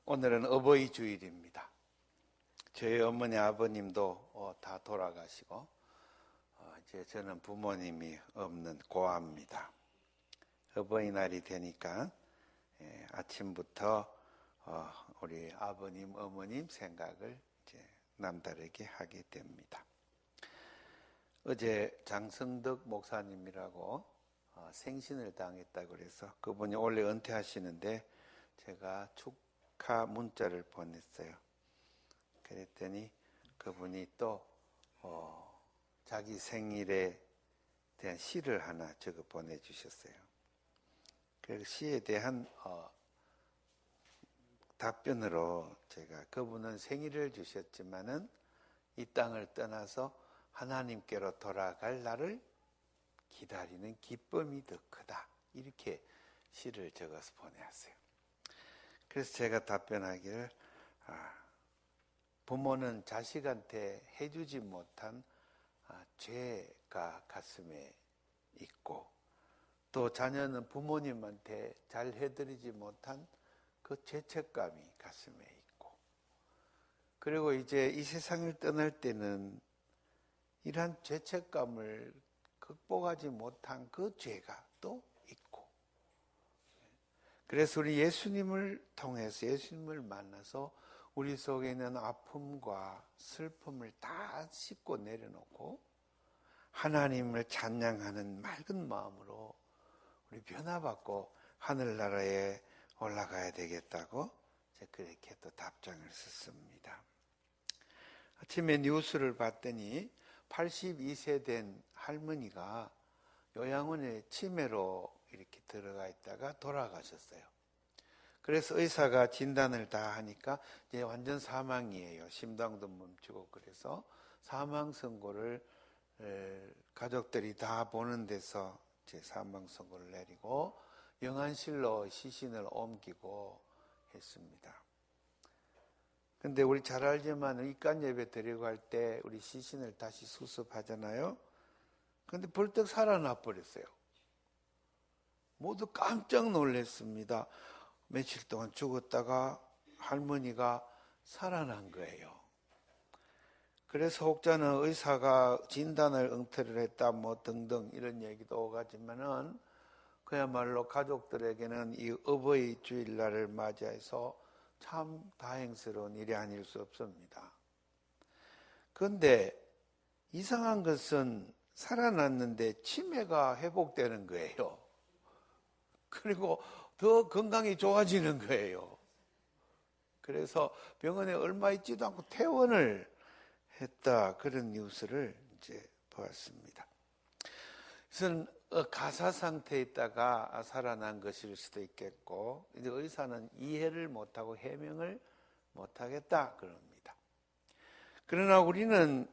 오늘은 어버이 주일입니다. 저희 어머니 아버님도 다 돌아가시고 이제 저는 부모님이 없는 고아입니다. 어버이날이 되니까 아침부터 우리 아버님, 어머님 생각을 이제 남다르게 하게 됩니다. 어제 장성덕 목사님이라고 생신을 당했다고 그래서 그분이 원래 은퇴하시는데 제가 축하 문자를 보냈어요. 그랬더니 그분이 또 자기 생일에 대한 시를 하나 적어 보내주셨어요. 그 시에 대한 답변으로 제가 그분은 생일을 주셨지만은 이 땅을 떠나서 하나님께로 돌아갈 날을 기다리는 기쁨이 더 크다. 이렇게 시를 적어서 보내왔어요. 그래서 제가 답변하기를 부모는 자식한테 해주지 못한 죄가 가슴에 있고 또 자녀는 부모님한테 잘 해드리지 못한 그 죄책감이 가슴에 있고 그리고 이제 이 세상을 떠날 때는 이러한 죄책감을 극복하지 못한 그 죄가 또 있고 그래서 우리 예수님을 통해서 예수님을 만나서 우리 속에 있는 아픔과 슬픔을 다 씻고 내려놓고 하나님을 찬양하는 맑은 마음으로 우리 변화받고 하늘나라에 올라가야 되겠다고 제가 그렇게 또 답장을 썼습니다. 아침에 뉴스를 봤더니 82세 된 할머니가 요양원에 치매로 이렇게 들어가 있다가 돌아가셨어요. 그래서 의사가 진단을 다 하니까 이제 완전 사망이에요. 심장도 멈추고 그래서 사망 선고를 가족들이 다 보는 데서 이제 사망 선고를 내리고 영안실로 시신을 옮기고 했습니다. 근데 우리 잘 알지만 입간 예배 드리고 할 때 우리 시신을 다시 수습하잖아요. 근데 벌떡 살아나 버렸어요. 모두 깜짝 놀랐습니다. 며칠 동안 죽었다가 할머니가 살아난 거예요. 그래서 혹자는 의사가 진단을 엉터리를 했다 뭐 등등 이런 얘기도 오가지만은 그야말로 가족들에게는 이 어버이 주일날을 맞이해서 참 다행스러운 일이 아닐 수 없습니다. 그런데 이상한 것은 살아났는데 치매가 회복되는 거예요. 그리고 더 건강이 좋아지는 거예요. 그래서 병원에 얼마 있지도 않고 퇴원을 했다. 그런 뉴스를 이제 보았습니다. 그래서 가사 상태에 있다가 살아난 것일 수도 있겠고, 이제 의사는 이해를 못하고 해명을 못하겠다 그럽니다. 그러나 우리는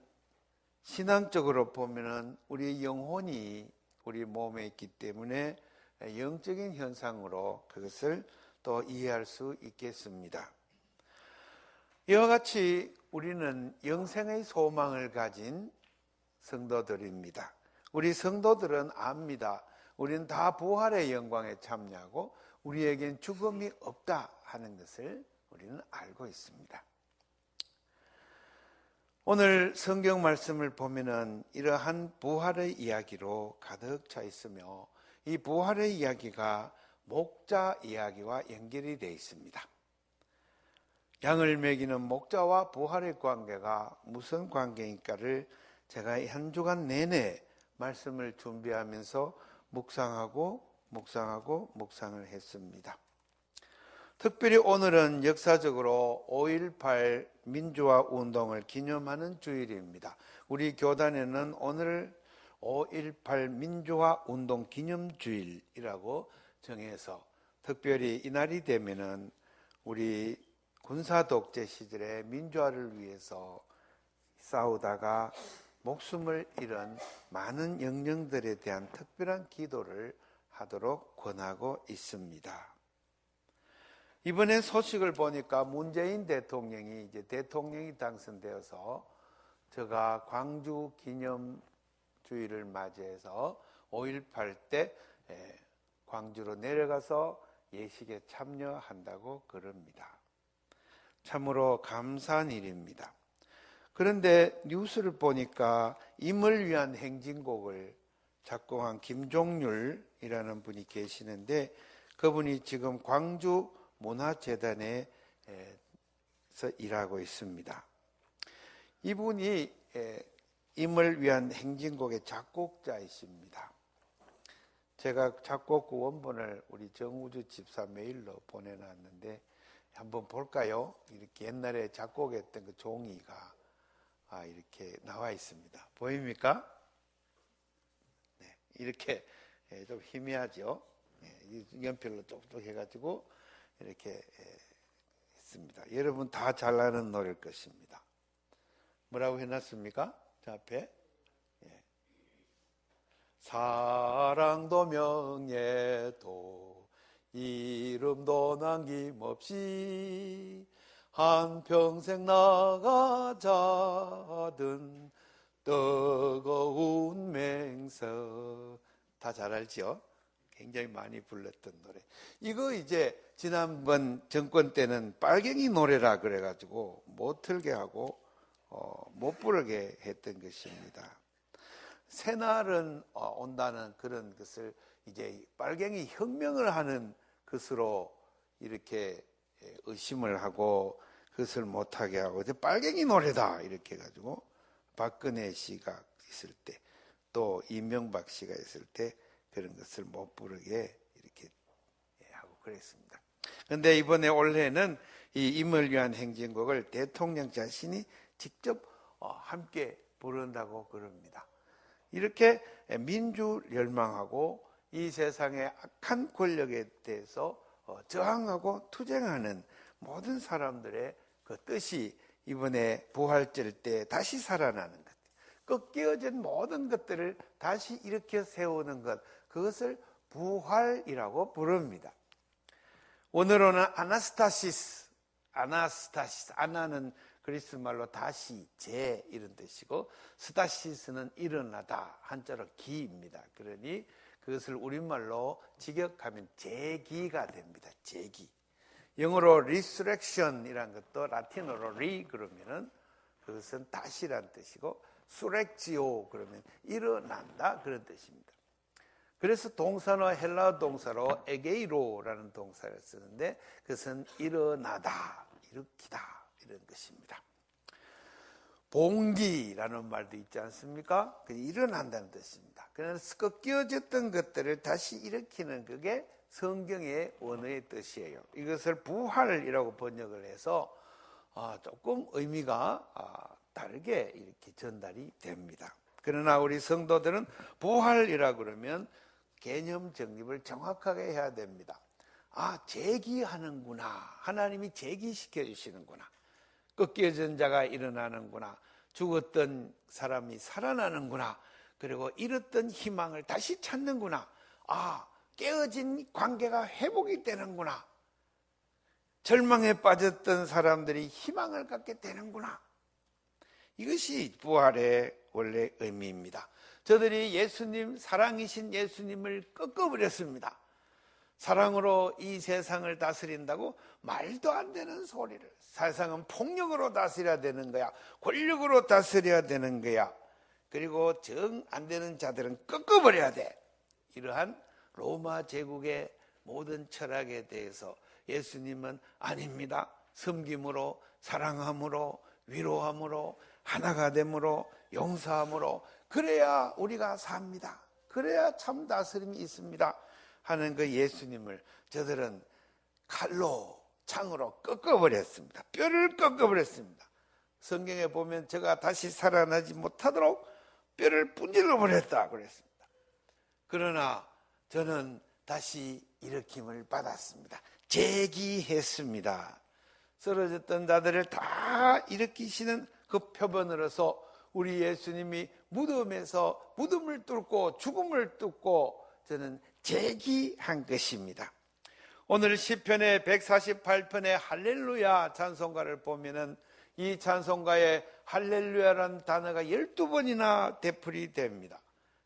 신앙적으로 보면은 우리 영혼이 우리 몸에 있기 때문에 영적인 현상으로 그것을 또 이해할 수 있겠습니다. 이와 같이 우리는 영생의 소망을 가진 성도들입니다. 우리 성도들은 압니다. 우리는 다 부활의 영광에 참여하고 우리에겐 죽음이 없다 하는 것을 우리는 알고 있습니다. 오늘 성경 말씀을 보면은 이러한 부활의 이야기로 가득 차 있으며 이 부활의 이야기가 목자 이야기와 연결이 되어 있습니다. 양을 먹이는 목자와 부활의 관계가 무슨 관계인가를 제가 한 주간 내내 말씀을 준비하면서 묵상을 했습니다. 특별히 오늘은 역사적으로 5.18 민주화 운동을 기념하는 주일입니다. 우리 교단에는 오늘 5.18 민주화 운동 기념주일이라고 정해서 특별히 이날이 되면은 우리 군사 독재 시절에 민주화를 위해서 싸우다가 목숨을 잃은 많은 영령들에 대한 특별한 기도를 하도록 권하고 있습니다. 이번에 소식을 보니까 문재인 대통령이 이제 대통령이 당선되어서 제가 광주 기념주의를 맞이해서 5.18 때 광주로 내려가서 예식에 참여한다고 그럽니다. 참으로 감사한 일입니다. 그런데 뉴스를 보니까 임을 위한 행진곡을 작곡한 김종률이라는 분이 계시는데, 그분이 지금 광주 문화재단에서 일하고 있습니다. 이분이 임을 위한 행진곡의 작곡자이십니다. 제가 작곡 원본을 우리 정우주 집사 메일로 보내놨는데 한번 볼까요? 이렇게 옛날에 작곡했던 그 종이가 이렇게 나와 있습니다. 보입니까? 네, 이렇게 좀 희미하죠? 연필로 똑똑 해가지고 이렇게 했습니다. 여러분 다 잘 아는 노래일 것입니다. 뭐라고 해놨습니까? 저 앞에 사랑도 명예도 이름도 남김없이 한평생 나가자든 뜨거운 맹서. 다 잘 알죠? 굉장히 많이 불렀던 노래. 이거 이제 지난번 정권 때는 빨갱이 노래라 그래가지고 못 틀게 하고 못 부르게 했던 것입니다. 새날은 온다는 그런 것을 이제 빨갱이 혁명을 하는 것으로 이렇게 의심을 하고 그것을 못하게 하고 이제 빨갱이 노래다 이렇게 해가지고 박근혜 씨가 있을 때 또 이명박 씨가 있을 때 그런 것을 못 부르게 이렇게 하고 그랬습니다. 그런데 이번에 올해는 이 임을 위한 행진곡을 대통령 자신이 직접 함께 부른다고 그럽니다. 이렇게 민주 멸망하고 이 세상의 악한 권력에 대해서 저항하고 투쟁하는 모든 사람들의 그 뜻이 이번에 부활절 때 다시 살아나는 것, 꺾여진 모든 것들을 다시 일으켜 세우는 것, 그것을 부활이라고 부릅니다. 오늘은 아나스타시스, 아나는 그리스 말로 다시, 재 이런 뜻이고, 스타시스는 일어나다, 한자로 기입니다. 그러니 그것을 우리말로 직역하면 재기가 됩니다. 재기. 영어로 resurrection이라는 것도 라틴어로 re 그러면은 그것은 다시란 뜻이고, surrectio 그러면 일어난다 그런 뜻입니다. 그래서 동사는 헬라어 동사로 에게이로라는 동사를 쓰는데 그것은 일어나다, 일으키다 이런 것입니다. 봉기라는 말도 있지 않습니까? 일어난다는 뜻입니다. 그래서 꺾여졌던 것들을 다시 일으키는 그게 성경의 원어의 뜻이에요. 이것을 부활이라고 번역을 해서 조금 의미가 다르게 이렇게 전달이 됩니다. 그러나 우리 성도들은 부활이라 그러면 개념 정립을 정확하게 해야 됩니다. 재기하는구나. 하나님이 재기시켜 주시는구나. 꺾여진 자가 일어나는구나. 죽었던 사람이 살아나는구나. 그리고 잃었던 희망을 다시 찾는구나. 깨어진 관계가 회복이 되는구나. 절망에 빠졌던 사람들이 희망을 갖게 되는구나. 이것이 부활의 원래 의미입니다. 저들이 예수님, 사랑이신 예수님을 꺾어버렸습니다. 사랑으로 이 세상을 다스린다고 말도 안 되는 소리를, 세상은 폭력으로 다스려야 되는 거야, 권력으로 다스려야 되는 거야, 그리고 정 안 되는 자들은 꺾어버려야 돼. 이러한 로마 제국의 모든 철학에 대해서 예수님은 아닙니다. 섬김으로, 사랑함으로, 위로함으로, 하나가 됨으로, 용서함으로, 그래야 우리가 삽니다. 그래야 참 다스림이 있습니다 하는 그 예수님을 저들은 칼로, 창으로 꺾어버렸습니다. 뼈를 꺾어버렸습니다. 성경에 보면 저가 다시 살아나지 못하도록 뼈를 분질러 버렸다 그랬습니다. 그러나 저는 다시 일으킴을 받았습니다. 재기했습니다. 쓰러졌던 자들을 다 일으키시는 그 표본으로서 우리 예수님이 무덤에서 무덤을 뚫고 죽음을 뚫고 저는 재기한 것입니다. 오늘 시편의 148편의 할렐루야 찬송가를 보면은 이 찬송가에 할렐루야라는 단어가 12번이나 되풀이 됩니다.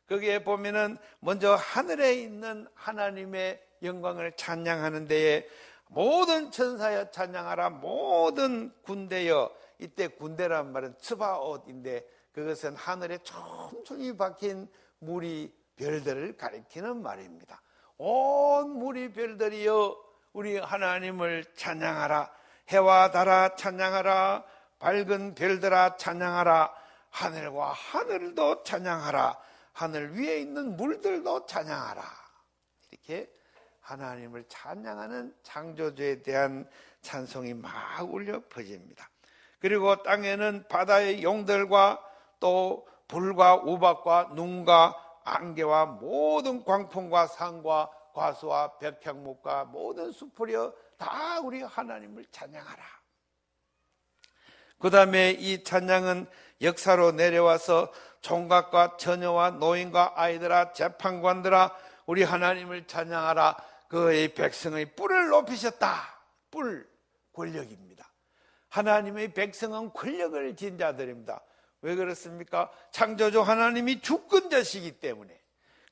거기에 보면은 먼저 하늘에 있는 하나님의 영광을 찬양하는 데에 모든 천사여 찬양하라. 모든 군대여. 이때 군대란 말은 츠바옷인데 그것은 하늘에 촘촘히 박힌 무리 별들을 가리키는 말입니다. 온 무리 별들이여 우리 하나님을 찬양하라. 해와 달아 찬양하라. 밝은 별들아 찬양하라. 하늘과 하늘도 찬양하라. 하늘 위에 있는 물들도 찬양하라. 이렇게 하나님을 찬양하는 창조주에 대한 찬송이 막 울려 퍼집니다. 그리고 땅에는 바다의 용들과 또 불과 우박과 눈과 안개와 모든 광풍과 산과 과수와 백향목과 모든 수풀이여 다 우리 하나님을 찬양하라. 그 다음에 이 찬양은 역사로 내려와서 총각과 처녀와 노인과 아이들아 재판관들아 우리 하나님을 찬양하라. 그의 백성의 뿔을 높이셨다. 뿔, 권력입니다. 하나님의 백성은 권력을 진 자들입니다. 왜 그렇습니까? 창조주 하나님이 주권자시기 때문에.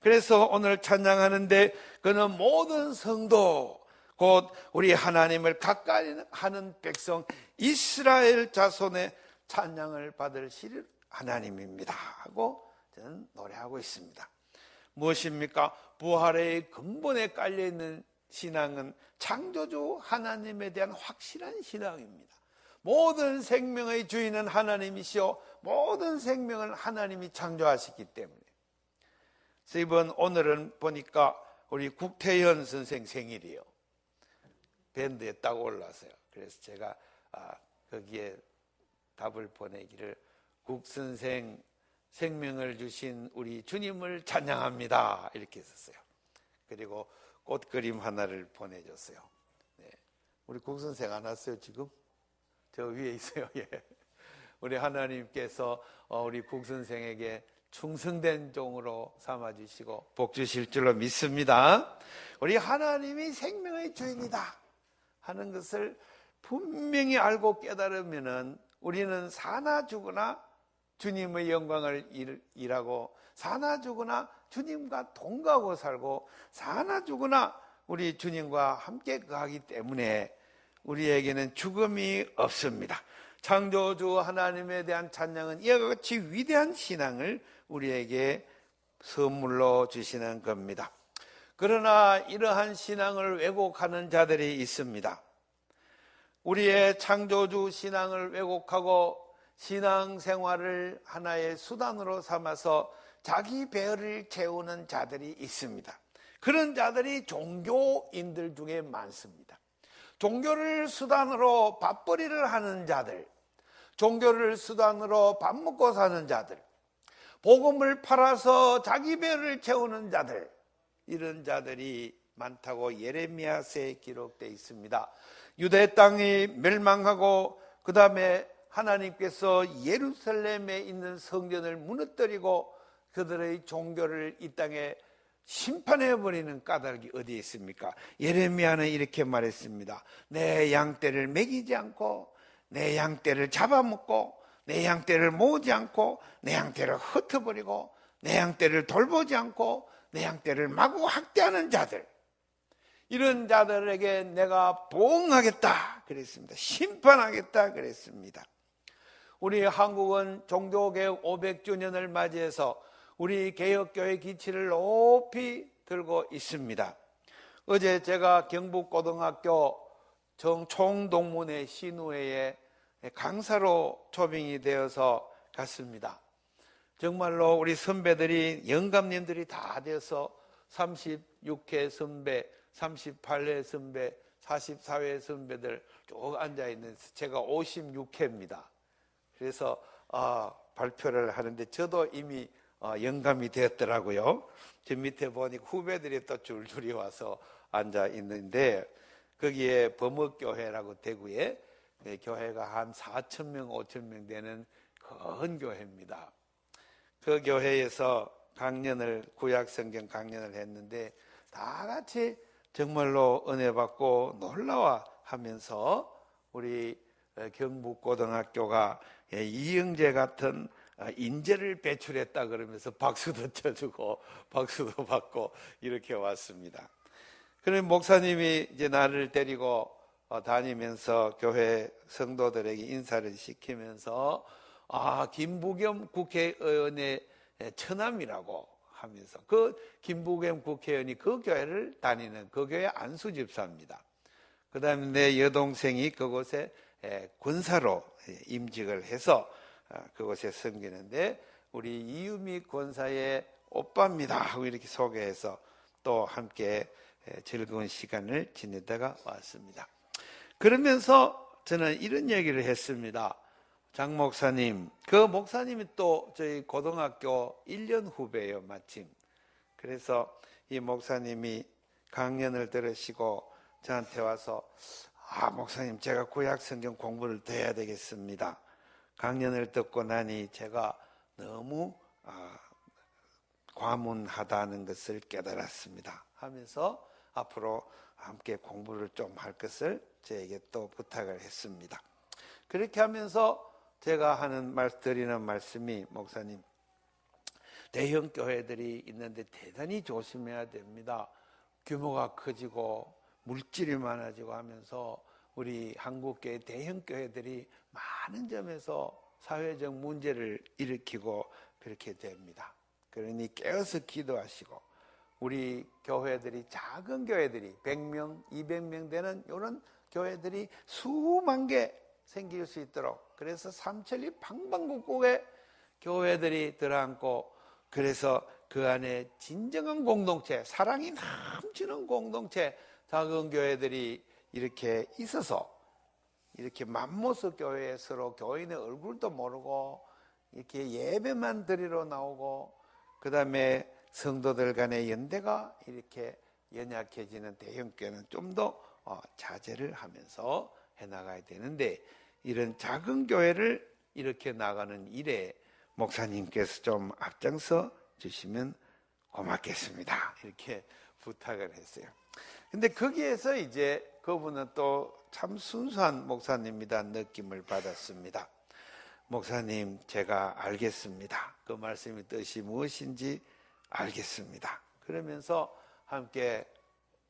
그래서 오늘 찬양하는데 그는 모든 성도 곧 우리 하나님을 가까이 하는 백성 이스라엘 자손의 찬양을 받으실 하나님입니다 하고 저는 노래하고 있습니다. 무엇입니까? 부활의 근본에 깔려있는 신앙은 창조주 하나님에 대한 확실한 신앙입니다. 모든 생명의 주인은 하나님이시오. 모든 생명을 하나님이 창조하셨기 때문에. 그래서 이번 오늘은 보니까 우리 국태현 선생 생일이에요. 밴드에 딱 올라서요. 그래서 제가 거기에 답을 보내기를 국선생 생명을 주신 우리 주님을 찬양합니다 이렇게 했었어요. 그리고 꽃그림 하나를 보내줬어요. 네. 우리 국선생 안 왔어요 지금? 저 위에 있어요. 예. 우리 하나님께서 우리 국선생에게 충성된 종으로 삼아주시고 복 주실 줄로 믿습니다. 우리 하나님이 생명의 주인이다 하는 것을 분명히 알고 깨달으면은 우리는 사나 죽으나 주님의 영광을 일하고 사나 죽으나 주님과 동거하고 살고 사나 죽으나 우리 주님과 함께 가기 때문에 우리에게는 죽음이 없습니다. 창조주 하나님에 대한 찬양은 이와 같이 위대한 신앙을 우리에게 선물로 주시는 겁니다. 그러나 이러한 신앙을 왜곡하는 자들이 있습니다. 우리의 창조주 신앙을 왜곡하고 신앙생활을 하나의 수단으로 삼아서 자기 배를 채우는 자들이 있습니다. 그런 자들이 종교인들 중에 많습니다. 종교를 수단으로 밥벌이를 하는 자들, 종교를 수단으로 밥 먹고 사는 자들, 복음을 팔아서 자기 배를 채우는 자들, 이런 자들이 많다고 예레미야서에 기록되어 있습니다. 유대 땅이 멸망하고 그 다음에 하나님께서 예루살렘에 있는 성전을 무너뜨리고 그들의 종교를 이 땅에 심판해버리는 까닭이 어디에 있습니까? 예레미야는 이렇게 말했습니다. 내 양떼를 먹이지 않고 내 양떼를 잡아먹고 내 양떼를 모으지 않고 내 양떼를 흩어버리고 내 양떼를 돌보지 않고 내 양떼를 마구 학대하는 자들, 이런 자들에게 내가 보응하겠다 그랬습니다. 심판하겠다 그랬습니다. 우리 한국은 종교개혁 500주년을 맞이해서 우리 개혁교회 기치를 높이 들고 있습니다. 어제 제가 경북고등학교 정총동문회 신우회에 강사로 초빙이 되어서 갔습니다. 정말로 우리 선배들이 영감님들이 다 되어서 36회 선배, 38회 선배, 44회 선배들 쭉 앉아있는, 제가 56회입니다. 그래서 발표를 하는데 저도 이미 영감이 되었더라고요. 저 밑에 보니까 후배들이 또 줄줄이 와서 앉아 있는데, 거기에 범업교회라고 대구에 교회가 한 4,000명, 5,000명 되는 큰 교회입니다. 그 교회에서 강연을, 구약성경 강연을 했는데 다 같이 정말로 은혜 받고 놀라워 하면서 우리 경북고등학교가 이영재 같은 인재를 배출했다 그러면서 박수도 쳐주고 박수도 받고 이렇게 왔습니다. 그런 목사님이 이제 나를 데리고 다니면서 교회 성도들에게 인사를 시키면서 김부겸 국회의원의 처남이라고 하면서 그 김부겸 국회의원이 그 교회를 다니는 그 교회 안수집사입니다. 그 다음에 내 여동생이 그곳에 권사로 임직을 해서 그곳에 섬기는데 우리 이유미 권사의 오빠입니다 하고 이렇게 소개해서 또 함께 즐거운 시간을 지내다가 왔습니다. 그러면서 저는 이런 얘기를 했습니다. 장 목사님, 그 목사님이 또 저희 고등학교 1년 후배예요, 마침. 그래서 이 목사님이 강연을 들으시고 저한테 와서 목사님, 제가 구약 성경 공부를 더 해야 되겠습니다. 강연을 듣고 나니 제가 너무 과문하다는 것을 깨달았습니다 하면서 앞으로 함께 공부를 좀 할 것을 저에게 또 부탁을 했습니다. 그렇게 하면서 제가 드리는 말씀이, 목사님, 대형 교회들이 있는데 대단히 조심해야 됩니다. 규모가 커지고 물질이 많아지고 하면서 우리 한국교회 대형 교회들이 많은 점에서 사회적 문제를 일으키고 그렇게 됩니다. 그러니 깨어서 기도하시고 우리 교회들이, 작은 교회들이 100명, 200명 되는 이런 교회들이 수만 개 생길 수 있도록, 그래서 삼천리 방방곡곡에 교회들이 들어앉고, 그래서 그 안에 진정한 공동체, 사랑이 넘치는 공동체, 작은 교회들이 이렇게 있어서 이렇게 맘모스 교회에 서로 교인의 얼굴도 모르고 이렇게 예배만 드리러 나오고, 그 다음에 성도들 간의 연대가 이렇게 연약해지는 대형교회는 좀 더 자제를 하면서 해나가야 되는데, 이런 작은 교회를 이렇게 나가는 일에 목사님께서 좀 앞장서 주시면 고맙겠습니다, 이렇게 부탁을 했어요. 근데 거기에서 이제 그분은 또 참 순수한 목사님이다 느낌을 받았습니다. 목사님, 제가 알겠습니다. 그 말씀의 뜻이 무엇인지 알겠습니다. 그러면서 함께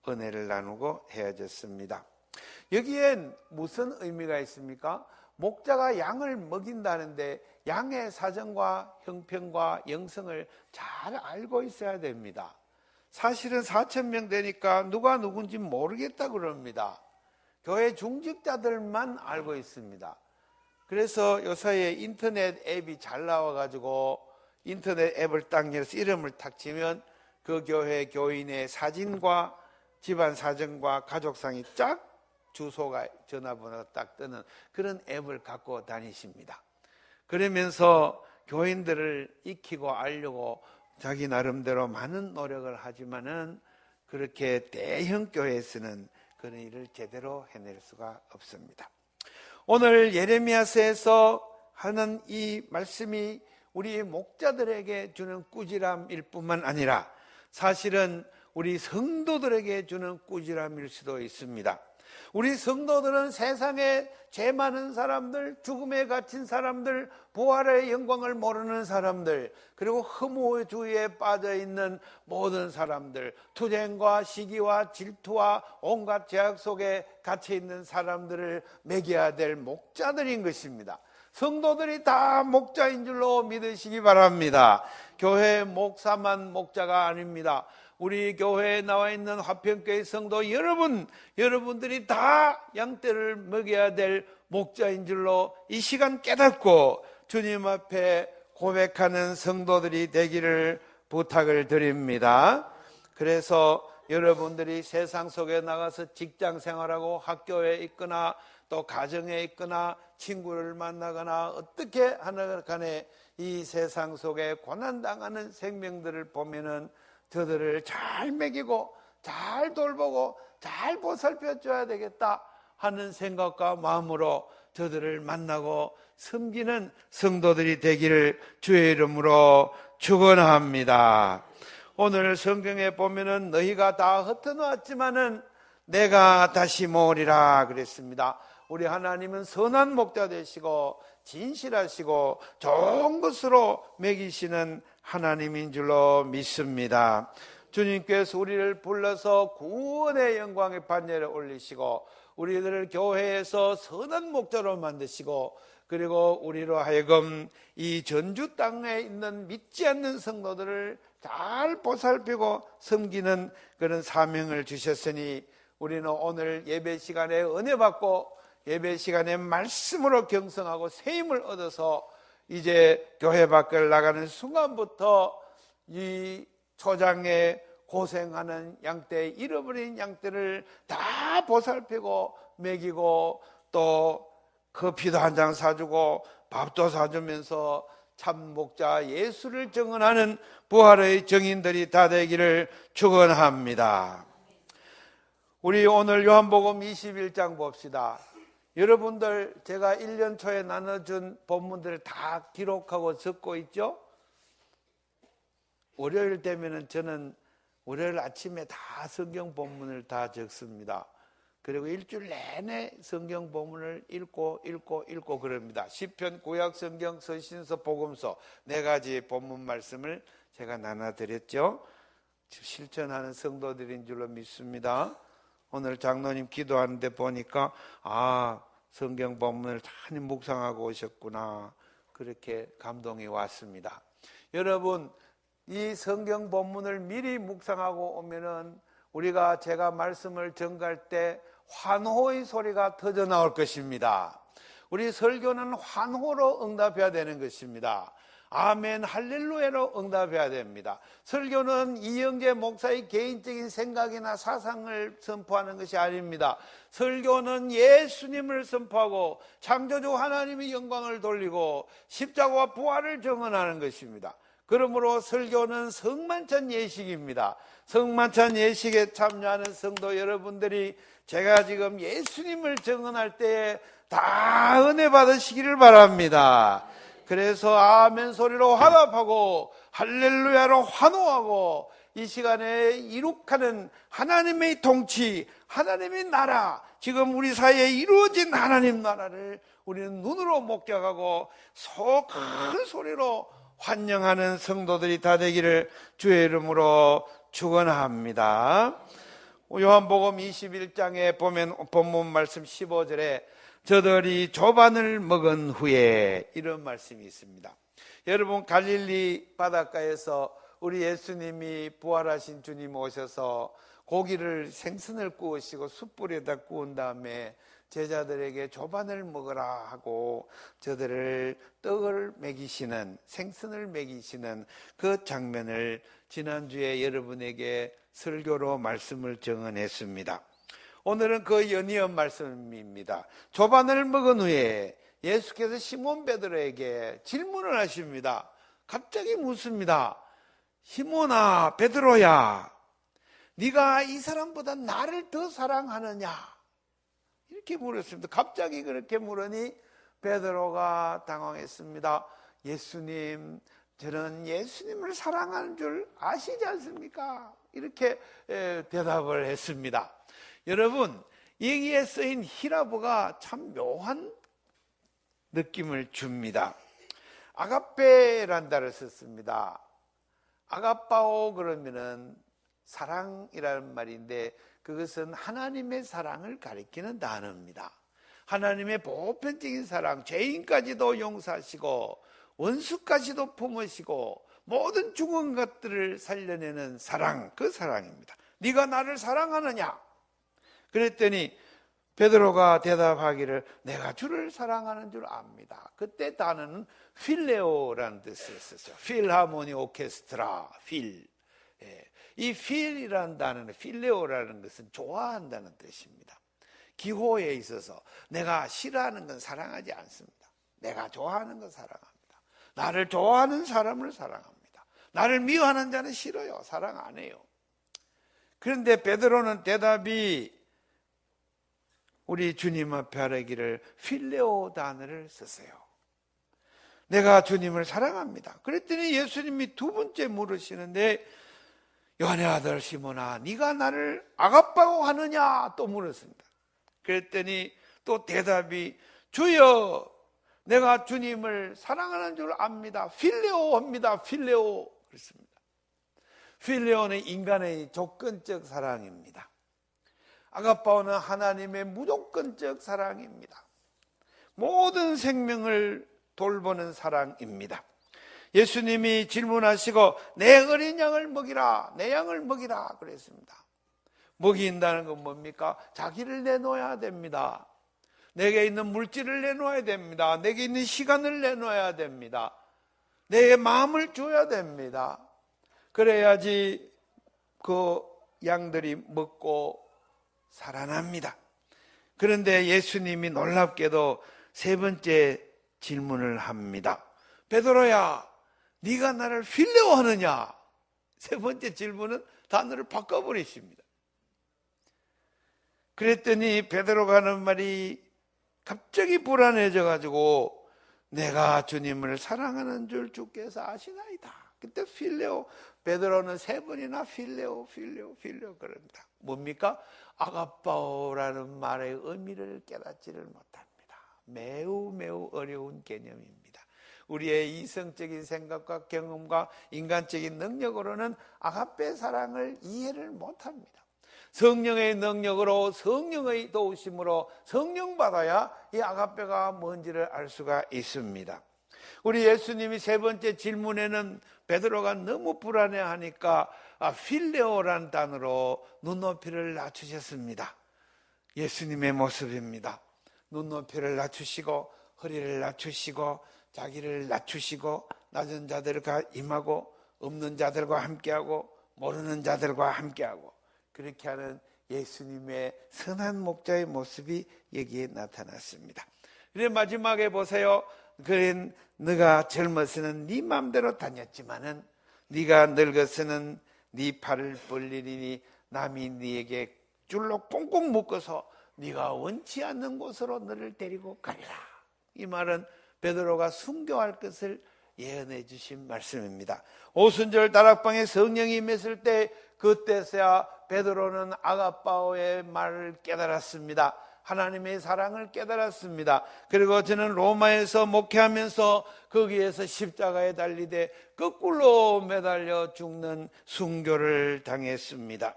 은혜를 나누고 헤어졌습니다. 여기엔 무슨 의미가 있습니까? 목자가 양을 먹인다는데 양의 사정과 형편과 영성을 잘 알고 있어야 됩니다. 사실은 4,000명 되니까 누가 누군지 모르겠다 그럽니다. 교회 중직자들만 알고 있습니다. 그래서 요사이에 인터넷 앱이 잘 나와가지고 인터넷 앱을 딱 열어서 이름을 탁 치면 그 교회 교인의 사진과 집안 사정과 가족상이 쫙, 주소가, 전화번호가 딱 뜨는 그런 앱을 갖고 다니십니다. 그러면서 교인들을 익히고 알려고 자기 나름대로 많은 노력을 하지만은 그렇게 대형 교회에서는 그런 일을 제대로 해낼 수가 없습니다. 오늘 예레미야서에서 하는 이 말씀이 우리 목자들에게 주는 꾸지람일 뿐만 아니라 사실은 우리 성도들에게 주는 꾸지람일 수도 있습니다. 우리 성도들은 세상에 죄 많은 사람들, 죽음에 갇힌 사람들, 부활의 영광을 모르는 사람들, 그리고 허무주의에 빠져있는 모든 사람들, 투쟁과 시기와 질투와 온갖 죄악 속에 갇혀있는 사람들을 먹여야 될 목자들인 것입니다. 성도들이 다 목자인 줄로 믿으시기 바랍니다. 교회 목사만 목자가 아닙니다. 우리 교회에 나와 있는 화평교회 성도 여러분들이 다 양떼를 먹여야 될 목자인 줄로 이 시간 깨닫고 주님 앞에 고백하는 성도들이 되기를 부탁을 드립니다. 그래서 여러분들이 세상 속에 나가서 직장 생활하고 학교에 있거나 또 가정에 있거나 친구를 만나거나 어떻게 하나 간에 이 세상 속에 고난당하는 생명들을 보면은 저들을 잘 먹이고 잘 돌보고 잘 보살펴줘야 되겠다 하는 생각과 마음으로 저들을 만나고 섬기는 성도들이 되기를 주의 이름으로 축원합니다. 오늘 성경에 보면은 너희가 다 흩어놓았지만은 내가 다시 모으리라 그랬습니다. 우리 하나님은 선한 목자 되시고 진실하시고 좋은 것으로 먹이시는 하나님인 줄로 믿습니다. 주님께서 우리를 불러서 구원의 영광의 반열에 올리시고 우리들을 교회에서 선한 목자로 만드시고 그리고 우리로 하여금 이 전주 땅에 있는 믿지 않는 성도들을 잘 보살피고 섬기는 그런 사명을 주셨으니 우리는 오늘 예배 시간에 은혜 받고 예배 시간에 말씀으로 경성하고 세임을 얻어서 이제 교회 밖을 나가는 순간부터 이 초장에 고생하는 양떼, 잃어버린 양떼를 다 보살피고 먹이고 또 커피도 한 잔 사주고 밥도 사주면서 참 목자 예수를 증언하는 부활의 증인들이 다 되기를 축원합니다. 우리 오늘 요한복음 21장 봅시다. 여러분들 제가 1년 초에 나눠준 본문들을 다 기록하고 적고 있죠? 월요일 되면은 저는 월요일 아침에 다 성경 본문을 다 적습니다. 그리고 일주일 내내 성경 본문을 읽고 그럽니다. 시편, 구약 성경, 서신서, 복음서 4가지 본문 말씀을 제가 나눠드렸죠. 실천하는 성도들인 줄로 믿습니다. 오늘 장로님 기도하는데 보니까 성경 본문을 잘 묵상하고 오셨구나, 그렇게 감동이 왔습니다. 여러분, 이 성경 본문을 미리 묵상하고 오면은 우리가 제가 말씀을 전갈 때 환호의 소리가 터져 나올 것입니다. 우리 설교는 환호로 응답해야 되는 것입니다. 아멘, 할렐루야로 응답해야 됩니다. 설교는 이영재 목사의 개인적인 생각이나 사상을 선포하는 것이 아닙니다. 설교는 예수님을 선포하고 창조주 하나님의 영광을 돌리고 십자가와 부활을 증언하는 것입니다. 그러므로 설교는 성만찬 예식입니다. 성만찬 예식에 참여하는 성도 여러분들이 제가 지금 예수님을 증언할 때에 다 은혜 받으시기를 바랍니다. 그래서 아멘 소리로 화답하고 할렐루야로 환호하고 이 시간에 이룩하는 하나님의 통치, 하나님의 나라, 지금 우리 사이에 이루어진 하나님 나라를 우리는 눈으로 목격하고 큰 소리로 환영하는 성도들이 다 되기를 주의 이름으로 축원합니다. 요한복음 21장에 보면 본문 말씀 15절에 저들이 조반을 먹은 후에 이런 말씀이 있습니다. 여러분, 갈릴리 바닷가에서 우리 예수님이 부활하신 주님 오셔서 고기를 생선을 구우시고 숯불에다 구운 다음에 제자들에게 조반을 먹으라 하고 저들을 떡을 먹이시는, 생선을 먹이시는 그 장면을 지난주에 여러분에게 설교로 말씀을 증언했습니다. 오늘은 그 연이은 말씀입니다. 조반을 먹은 후에 예수께서 시몬 베드로에게 질문을 하십니다. 갑자기 묻습니다. 시몬아, 베드로야, 네가 이 사람보다 나를 더 사랑하느냐? 이렇게 물었습니다. 갑자기 그렇게 물으니 베드로가 당황했습니다. 예수님, 저는 예수님을 사랑하는 줄 아시지 않습니까? 이렇게 대답을 했습니다. 여러분, 여기에 쓰인 히라보가 참 묘한 느낌을 줍니다. 아가페라는 단어를 썼습니다. 아가파오 그러면은 사랑이라는 말인데 그것은 하나님의 사랑을 가리키는 단어입니다. 하나님의 보편적인 사랑, 죄인까지도 용서하시고 원수까지도 품으시고 모든 죽은 것들을 살려내는 사랑, 그 사랑입니다. 네가 나를 사랑하느냐? 그랬더니 베드로가 대답하기를 내가 주를 사랑하는 줄 압니다. 그때 단어는 필레오라는 뜻을 썼죠. 필하모니 오케스트라, 필. 이 필이라는 단어는, 필레오라는 것은 좋아한다는 뜻입니다. 기호에 있어서 내가 싫어하는 건 사랑하지 않습니다. 내가 좋아하는 건 사랑합니다. 나를 좋아하는 사람을 사랑합니다. 나를 미워하는 자는 싫어요. 사랑 안 해요. 그런데 베드로는 대답이 우리 주님 앞에 하라기를 필레오 단어를 썼어요. 내가 주님을 사랑합니다. 그랬더니 예수님이 두 번째 물으시는데 요한의 아들 시몬아, 네가 나를 아가빠고 하느냐? 또 물었습니다. 그랬더니 또 대답이 주여, 내가 주님을 사랑하는 줄 압니다. 필레오입니다. 필레오. 그랬습니다. 필레오는 인간의 조건적 사랑입니다. 아가파오는 하나님의 무조건적 사랑입니다. 모든 생명을 돌보는 사랑입니다. 예수님이 질문하시고 내 어린 양을 먹이라, 내 양을 먹이라 그랬습니다. 먹인다는 건 뭡니까? 자기를 내놓아야 됩니다. 내게 있는 물질을 내놓아야 됩니다. 내게 있는 시간을 내놓아야 됩니다. 내 마음을 줘야 됩니다. 그래야지 그 양들이 먹고 살아납니다. 그런데 예수님이 놀랍게도 세 번째 질문을 합니다. 베드로야, 네가 나를 필레오 하느냐? 세 번째 질문은 단어를 바꿔버리십니다. 그랬더니 베드로가 하는 말이 갑자기 불안해져 가지고 내가 주님을 사랑하는 줄 주께서 아시나이다. 그때 필레오, 베드로는 세 번이나 필레오 그럽니다. 뭡니까? 아가빠오라는 말의 의미를 깨닫지를 못합니다. 매우 어려운 개념입니다. 우리의 이성적인 생각과 경험과 인간적인 능력으로는 아가페 사랑을 이해를 못합니다. 성령의 능력으로, 성령의 도우심으로 성령 받아야 이 아가페가 뭔지를 알 수가 있습니다. 우리 예수님이 세 번째 질문에는 베드로가 너무 불안해하니까 필레오라는 단어로 눈높이를 낮추셨습니다. 예수님의 모습입니다. 눈높이를 낮추시고 허리를 낮추시고 자기를 낮추시고 낮은 자들과 임하고 없는 자들과 함께하고 모르는 자들과 함께하고 그렇게 하는 예수님의 선한 목자의 모습이 여기에 나타났습니다. 그래 마지막에 보세요. 그래 네가 젊어서는 네 마음대로 다녔지만은 네가 늙어서는 네 팔을 벌리니 남이 네에게 줄로 꽁꽁 묶어서 네가 원치 않는 곳으로 너를 데리고 가리라. 이 말은 베드로가 순교할 것을 예언해 주신 말씀입니다. 오순절 다락방에 성령이 임했을 때 그때서야 베드로는 아가빠오의 말을 깨달았습니다. 하나님의 사랑을 깨달았습니다. 그리고 저는 로마에서 목회하면서 거기에서 십자가에 달리되 거꾸로 매달려 죽는 순교를 당했습니다.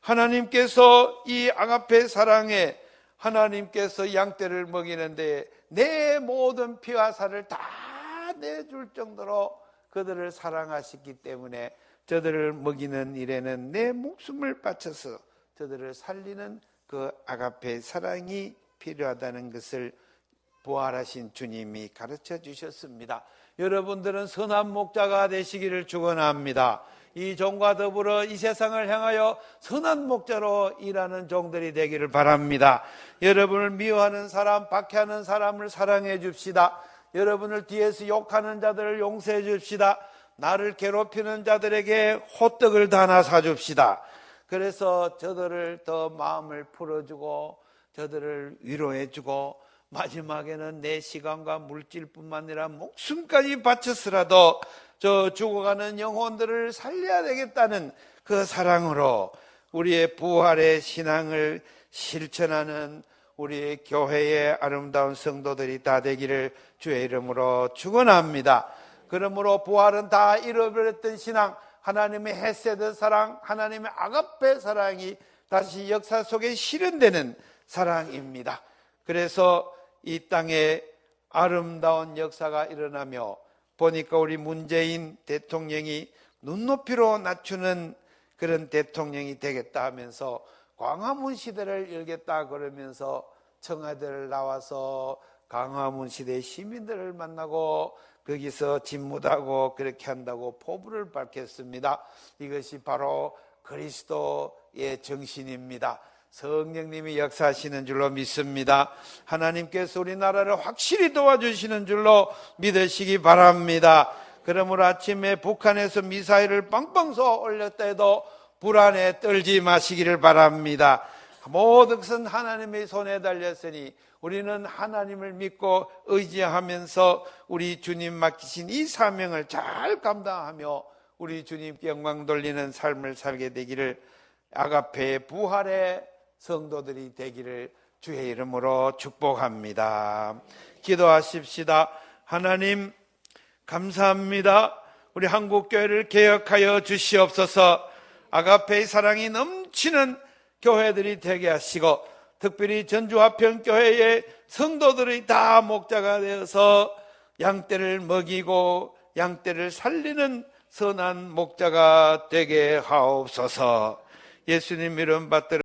하나님께서 이 아가페 사랑에 하나님께서 양떼를 먹이는데 내 모든 피와 살을 다 내줄 정도로 그들을 사랑하셨기 때문에 저들을 먹이는 일에는 내 목숨을 바쳐서 저들을 살리는 그 아가페 사랑이 필요하다는 것을 부활하신 주님이 가르쳐 주셨습니다. 여러분들은 선한 목자가 되시기를 축원합니다. 이 종과 더불어 이 세상을 향하여 선한 목자로 일하는 종들이 되기를 바랍니다. 여러분을 미워하는 사람, 박해하는 사람을 사랑해 줍시다. 여러분을 뒤에서 욕하는 자들을 용서해 줍시다. 나를 괴롭히는 자들에게 호떡을 다 하나 사줍시다. 그래서 저들을 더 마음을 풀어주고 저들을 위로해주고 마지막에는 내 시간과 물질뿐만 아니라 목숨까지 바쳐서라도 저 죽어가는 영혼들을 살려야 되겠다는 그 사랑으로 우리의 부활의 신앙을 실천하는 우리의 교회의 아름다운 성도들이 다 되기를 주의 이름으로 축원합니다. 그러므로 부활은 다 잃어버렸던 신앙, 하나님의 헤세드 사랑, 하나님의 아가페 사랑이 다시 역사 속에 실현되는 사랑입니다. 그래서 이 땅에 아름다운 역사가 일어나며 보니까 우리 문재인 대통령이 눈높이로 낮추는 그런 대통령이 되겠다 하면서 광화문 시대를 열겠다 그러면서 청와대를 나와서 광화문 시대 시민들을 만나고 거기서 진무하고 그렇게 한다고 포부를 밝혔습니다. 이것이 바로 그리스도의 정신입니다. 성령님이 역사하시는 줄로 믿습니다. 하나님께서 우리나라를 확실히 도와주시는 줄로 믿으시기 바랍니다. 그러므로 아침에 북한에서 미사일을 빵빵 쏘아 올렸다 해도 불안에 떨지 마시기를 바랍니다. 모든 것은 하나님의 손에 달렸으니 우리는 하나님을 믿고 의지하면서 우리 주님 맡기신 이 사명을 잘 감당하며 우리 주님께 영광 돌리는 삶을 살게 되기를, 아가페의 부활의 성도들이 되기를 주의 이름으로 축복합니다. 기도하십시다. 하나님 감사합니다. 우리 한국교회를 개혁하여 주시옵소서. 아가페의 사랑이 넘치는 교회들이 되게 하시고, 특별히 전주화평교회의 성도들이 다 목자가 되어서 양떼를 먹이고 양떼를 살리는 선한 목자가 되게 하옵소서. 예수님 이름 받들어